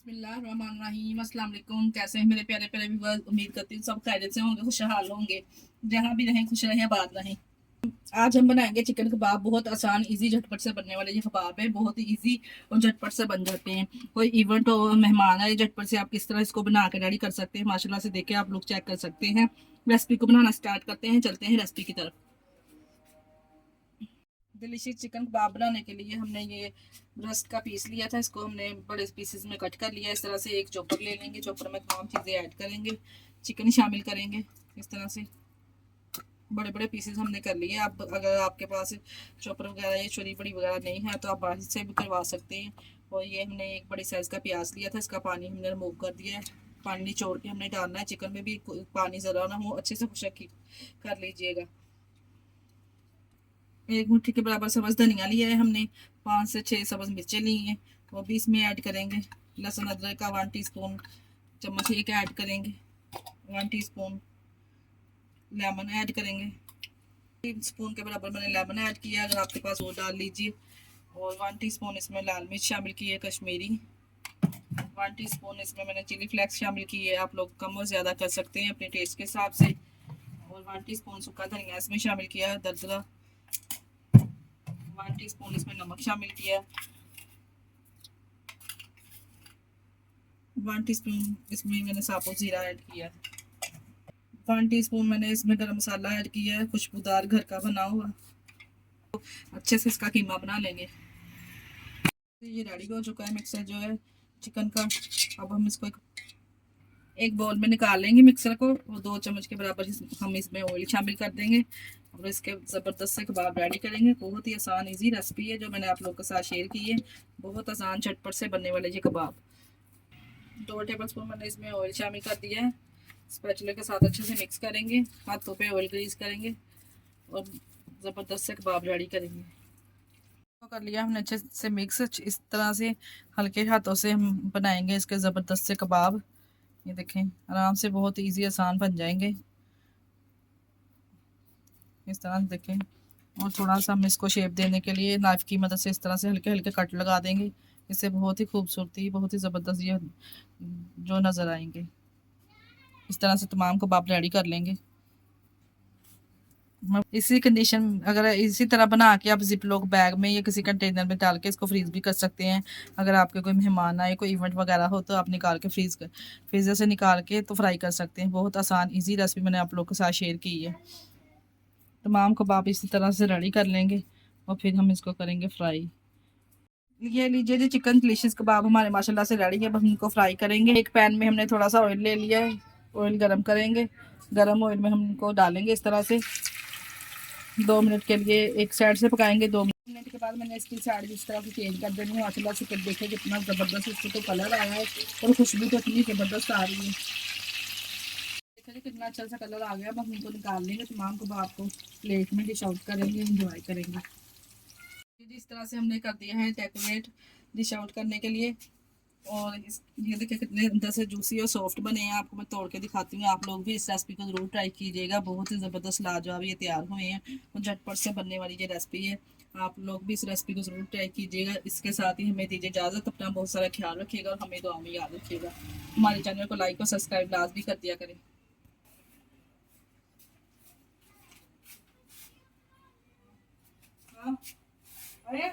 बिस्मिल्लाहिर्रहमानिर्रहीम। अस्सलाम वालेकुम। कैसे हैं मेरे प्यारे प्यारे व्यूअर्स? उम्मीद करती हूँ सब खैरियत से होंगे, खुशहाल होंगे। जहाँ भी रहें खुश रहें, आबाद रहें। आज हम बनाएंगे चिकन कबाब। बहुत आसान, इजी, झटपट से बनने वाले ये कबाब है। बहुत ही इजी और झटपट से बन जाते हैं। कोई इवेंट हो, मेहमान आए, झटपट से आप किस तरह इसको बना के रेडी कर सकते हैं, माशाल्लाह से देखे आप लोग चेक कर सकते हैं। रेसिपी को बनाना स्टार्ट करते हैं, चलते हैं रेसिपी की तरफ। डिलीशियस चिकन कबाब बनाने के लिए हमने ये ब्रेस्ट का पीस लिया था। इसको हमने बड़े पीसेस में कट कर लिया। इस तरह से एक चॉपर ले लेंगे। चॉपर में तमाम चीज़ें ऐड करेंगे, चिकन शामिल करेंगे। इस तरह से बड़े बड़े पीसेस हमने कर लिए। आप अगर आपके पास चॉपर वगैरह या छुरी बड़ी वगैरह नहीं है तो आप बाहर से भी करवा सकते हैं। और ये हमने एक बड़ी साइज़ का प्याज लिया था, इसका पानी हमने रिमूव कर दिया है। पानी निचोड़ के हमने डालना है। चिकन में भी पानी ज़रा ना हो, अच्छे से खुशक कर लीजिएगा। एक मुट्ठी के बराबर सब्ज धनिया लिया है हमने। 5 से 6 सब्ज मिर्चें ली हैं, वो भी इसमें ऐड करेंगे। लहसुन अदरक का 1 टीस्पून चम्मच एक ऐड करेंगे। 1 टीस्पून लेमन ऐड करेंगे। 3 स्पून के बराबर मैंने लेमन ऐड किया, अगर आपके पास वो डाल लीजिए। और 1 टीस्पून इसमें लाल मिर्च शामिल की है, कश्मीरी। 1 टीस्पून इसमें मैंने चिली फ्लेक्स शामिल की है। आप लोग कम और ज़्यादा कर सकते हैं अपने टेस्ट के हिसाब से। और 1 टीस्पून सूखा धनिया इसमें शामिल किया, दरदरा। 1 टीस्पून इसमें नमक शामिल किया। 1 टीस्पून इसमें मैंने साबुत जीरा ऐड किया। 1 टीस्पून मैंने इसमें गरम मसाला ऐड किया है, खुशबूदार घर का बना हुआ। अच्छे से इसका कीमा बना लेंगे। ये रेडी हो चुका है मिक्सर जो है चिकन का। अब हम इसको एक बाउल में निकाल लेंगे मिक्सर को, और 2 चम्मच के बराबर हम इसमें ऑयल शामिल कर देंगे। और इसके ज़बरदस्त से कबाब रेडी करेंगे। बहुत ही आसान इजी रेसिपी है जो मैंने आप लोगों के साथ शेयर की है। बहुत आसान झटपट से बनने वाले ये कबाब। 2 टेबल स्पून मैंने इसमें ऑयल शामिल कर दिया है। स्पैचुला के साथ अच्छे से मिक्स करेंगे, हाथों पे ऑयल ग्रीस करेंगे और ज़बरदस्त से कबाब रेडी करेंगे। तो कर लिया हमने अच्छे से मिक्स। इस तरह से हल्के हाथों से हम बनाएंगे इसके ज़बरदस्त से कबाब। ये देखें, आराम से बहुत इजी आसान बन जाएंगे। इस तरह से देखें। और थोड़ा सा हम इसको शेप देने के लिए नाइफ की मदद से इस तरह से हल्के हल्के कट लगा देंगे। इससे बहुत ही खूबसूरती, बहुत ही ज़बरदस्त ये जो नज़र आएंगे। इस तरह से तमाम कबाब रेडी कर लेंगे। इसी कंडीशन अगर इसी तरह बना के आप जिप लॉक बैग में या किसी कंटेनर में डाल के इसको फ्रीज भी कर सकते हैं। अगर आपके कोई मेहमान आए, कोई इवेंट वगैरह हो तो आप निकाल के फ्रीज़र से निकाल के तो फ्राई कर सकते हैं। बहुत आसान इजी रेसिपी मैंने आप लोगों के साथ शेयर की है। तमाम कबाब इसी तरह से रेडी कर लेंगे और फिर हम इसको करेंगे फ्राई। ये लीजिए जी, चिकन डिलीशियस कबाब हमारे माशाल्लाह से रेडी है। अब हम इनको फ्राई करेंगे। एक पैन में हमने थोड़ा सा ऑयल ले लिया है। ऑयल गरम करेंगे। गरम ऑयल में हम इनको डालेंगे इस तरह से। 2 मिनट के लिए एक साइड से पकाएंगे। 2 मिनट के बाद मैंने इसकी साइड इस तरह से चेंज कर देनी है। माशाल्लाह से देखें कितना ज़बरदस्त इसको तो कलर आया है और खुशबू तो इतनी ज़बरदस्त आ रही है। देखिए कितना अच्छा सा कलर आ गया। अब हम इनको निकाल लेंगे। तमाम कबाब को प्लेट में डिश आउट करेंगे, इंजॉय करेंगे। इस तरह से हमने कर दिया है डेकोरेट डिश आउट करने के लिए। और ये देखिए कितने अंदर से जूसी और सॉफ्ट बने हैं। आपको मैं तोड़ के दिखाती हूँ। आप लोग भी इस रेसिपी को ज़रूर ट्राई कीजिएगा। बहुत ही ज़बरदस्त लाजवाब ये तैयार हुए हैं और झटपट से बनने वाली ये रेसिपी है। आप लोग भी इस रेसिपी को ज़रूर ट्राई कीजिएगा। इसके साथ ही हमें दीजिए इजाज़त। अपना बहुत सारा ख्याल रखिएगा और हमें दुआ में याद रखिएगा। हमारे चैनल को लाइक और सब्सक्राइब लाजमी भी कर दिया करें। हाँ, अरे